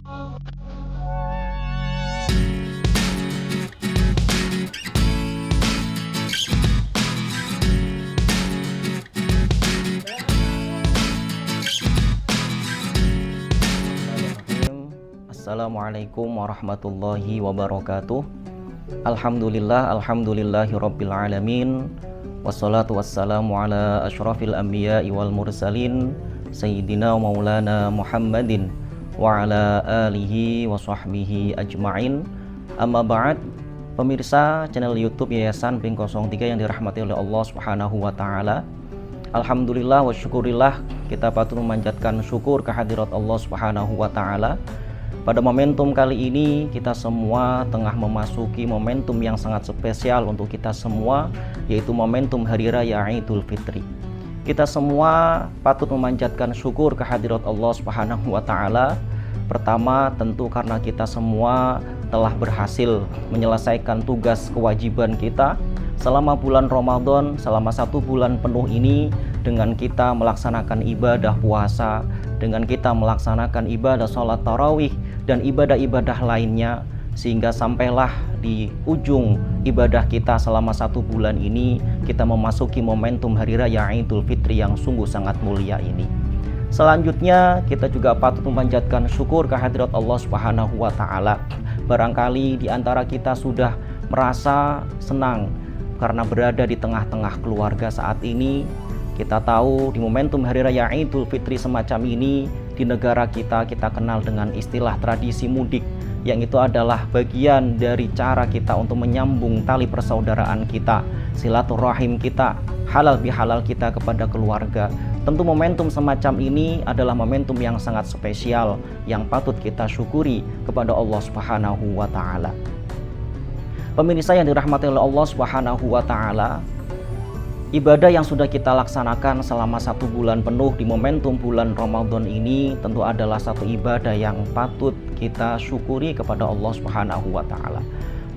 Assalamualaikum warahmatullahi wabarakatuh. Alhamdulillahirabbil alamin. Wassalatu wassalamu ala asyrafil anbiya'i wal mursalin sayyidina wa maulana Muhammadin wa ala alihi wa sahbihi ajma'in. Amma ba'd. Pemirsa channel YouTube Yayasan Pink 03 yang dirahmati oleh Allah Subhanahu wa taala. Alhamdulillah wa syukurillah, kita patut memanjatkan syukur kehadirat Allah Subhanahu wa taala. Pada momentum kali ini kita semua tengah memasuki momentum yang sangat spesial untuk kita semua, yaitu momentum Hari Raya Idul Fitri. Kita semua patut memanjatkan syukur kehadirat Allah Subhanahu wa taala. Pertama, tentu karena kita semua telah berhasil menyelesaikan tugas kewajiban kita selama bulan Ramadan, selama 1 bulan penuh ini, dengan kita melaksanakan ibadah puasa, dengan kita melaksanakan ibadah sholat tarawih dan ibadah-ibadah lainnya, sehingga sampailah di ujung ibadah kita selama 1 bulan ini kita memasuki momentum Hari Raya Idul Fitri yang sungguh sangat mulia ini. Selanjutnya kita juga patut memanjatkan syukur kehadirat Allah Subhanahu wa taala. Barangkali di antara kita sudah merasa senang karena berada di tengah-tengah keluarga saat ini. Kita tahu di momentum Hari Raya Idul Fitri semacam ini, di negara kita kenal dengan istilah tradisi mudik, yang itu adalah bagian dari cara kita untuk menyambung tali persaudaraan kita, silaturahim kita, halal bihalal kita kepada keluarga. Tentu momentum semacam ini adalah momentum yang sangat spesial yang patut kita syukuri kepada Allah Subhanahu wa taala. Pemirsa yang dirahmati oleh Allah Subhanahu wa taala, ibadah yang sudah kita laksanakan selama 1 bulan penuh di momentum bulan Ramadan ini tentu adalah satu ibadah yang patut kita syukuri kepada Allah Subhanahu wa taala.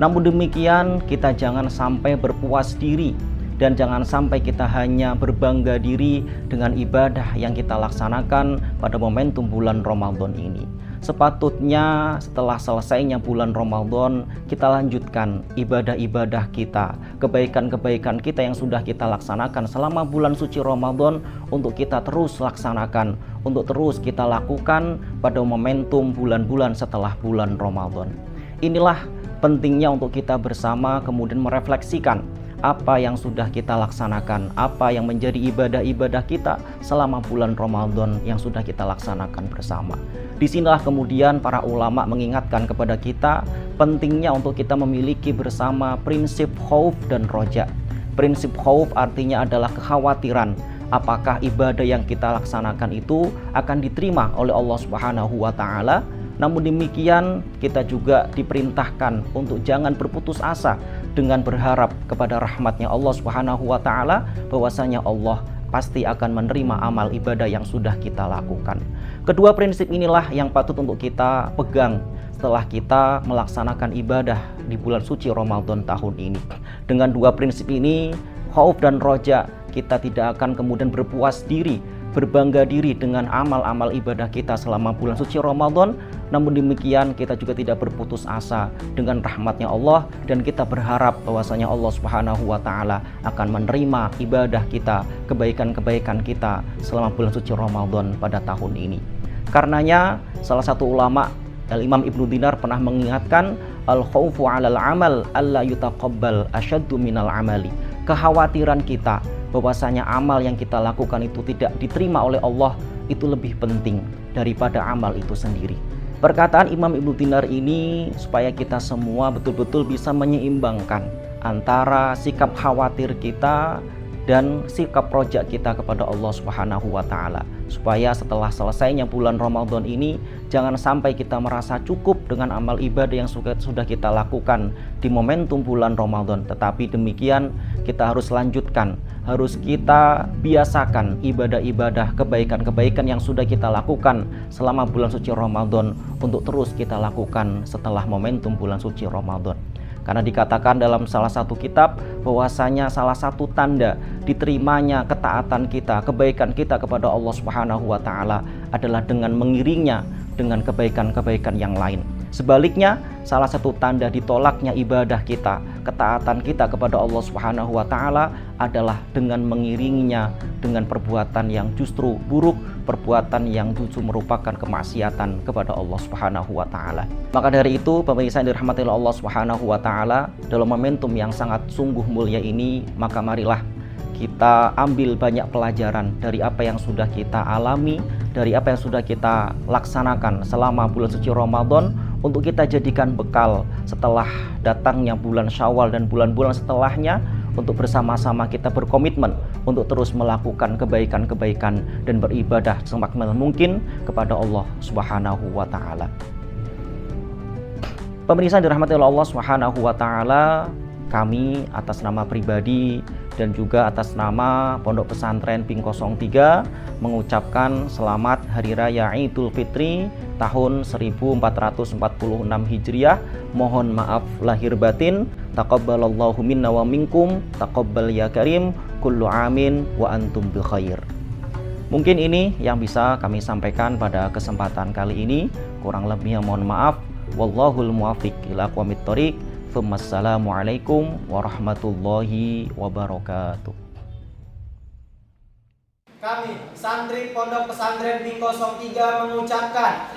Namun demikian, kita jangan sampai berpuas diri dan jangan sampai kita hanya berbangga diri dengan ibadah yang kita laksanakan pada momentum bulan Ramadan ini. Sepatutnya setelah selesainya bulan Ramadan, kita lanjutkan ibadah-ibadah kita, kebaikan-kebaikan kita yang sudah kita laksanakan selama bulan suci Ramadan, untuk kita terus laksanakan, untuk terus kita lakukan pada momentum bulan-bulan setelah bulan Ramadan. Inilah pentingnya untuk kita bersama kemudian merefleksikan apa yang sudah kita laksanakan, apa yang menjadi ibadah-ibadah kita selama bulan Ramadan yang sudah kita laksanakan bersama. Disinilah kemudian para ulama mengingatkan kepada kita pentingnya untuk kita memiliki bersama prinsip khauf dan roja. Prinsip khauf artinya adalah kekhawatiran apakah ibadah yang kita laksanakan itu akan diterima oleh Allah Subhanahu wa taala. Namun demikian, kita juga diperintahkan untuk jangan berputus asa dengan berharap kepada rahmatnya Allah Subhanahu wa taala, bahwasanya Allah pasti akan menerima amal ibadah yang sudah kita lakukan. Kedua prinsip inilah yang patut untuk kita pegang setelah kita melaksanakan ibadah di bulan suci Ramadan tahun ini. Dengan dua prinsip ini, khauf dan roja, kita tidak akan kemudian berpuas diri, berbangga diri dengan amal-amal ibadah kita selama bulan suci Ramadan. Namun demikian, kita juga tidak berputus asa dengan rahmatnya Allah, dan kita berharap bahwasanya Allah Subhanahu wa taala akan menerima ibadah kita, kebaikan-kebaikan kita selama bulan suci Ramadan pada tahun ini. Karenanya salah satu ulama, Al-Imam Ibnu Dinar, pernah mengingatkan, al-khaufu 'alal amal alla yutaqabbal asyaddu minal amali. Kekhawatiran kita bahwasanya amal yang kita lakukan itu tidak diterima oleh Allah itu lebih penting daripada amal itu sendiri. Perkataan Imam Ibnu Dinar ini supaya kita semua betul-betul bisa menyeimbangkan antara sikap khawatir kita dan sikap roja kita kepada Allah Subhanahu wa taala, supaya setelah selesainya bulan Ramadan ini jangan sampai kita merasa cukup dengan amal ibadah yang sudah kita lakukan di momentum bulan Ramadan, tetapi demikian kita harus lanjutkan, harus kita biasakan ibadah-ibadah, kebaikan-kebaikan yang sudah kita lakukan selama bulan suci Ramadan untuk terus kita lakukan setelah momentum bulan suci Ramadan. Karena dikatakan dalam salah satu kitab bahwasanya salah satu tanda diterimanya ketaatan kita, kebaikan kita kepada Allah Subhanahu wa taala adalah dengan mengiringnya dengan kebaikan-kebaikan yang lain. Sebaliknya, salah satu tanda ditolaknya ibadah kita, ketaatan kita kepada Allah Subhanahu wa taala adalah dengan mengiringinya dengan perbuatan yang justru buruk, perbuatan yang justru merupakan kemaksiatan kepada Allah Subhanahu wa taala. Maka dari itu, pemirsa yang dirahmati Allah Subhanahu wa taala, dalam momentum yang sangat sungguh mulia ini, maka marilah kita ambil banyak pelajaran dari apa yang sudah kita alami, dari apa yang sudah kita laksanakan selama bulan suci Ramadan, untuk kita jadikan bekal setelah datangnya bulan Syawal dan bulan-bulan setelahnya, untuk bersama-sama kita berkomitmen untuk terus melakukan kebaikan-kebaikan dan beribadah semaksimal mungkin kepada Allah Subhanahu wa taala. Pemirsa dirahmati Allah Subhanahu wa taala, kami atas nama pribadi dan juga atas nama Pondok Pesantren Pink 03 mengucapkan selamat Hari Raya Idul Fitri tahun 1446 Hijriah. Mohon maaf lahir batin. Taqabbalallahu minna wa minkum, taqabbal ya karim, kullu amin wa antum bi khair. Mungkin ini yang bisa kami sampaikan pada kesempatan kali ini. Kurang lebihnya mohon maaf. Wallahul muwaffiq ila aqwamit thoriq. Assalamualaikum warahmatullahi wabarakatuh. Kami, santri Pondok Pesantren Pink 03 mengucapkan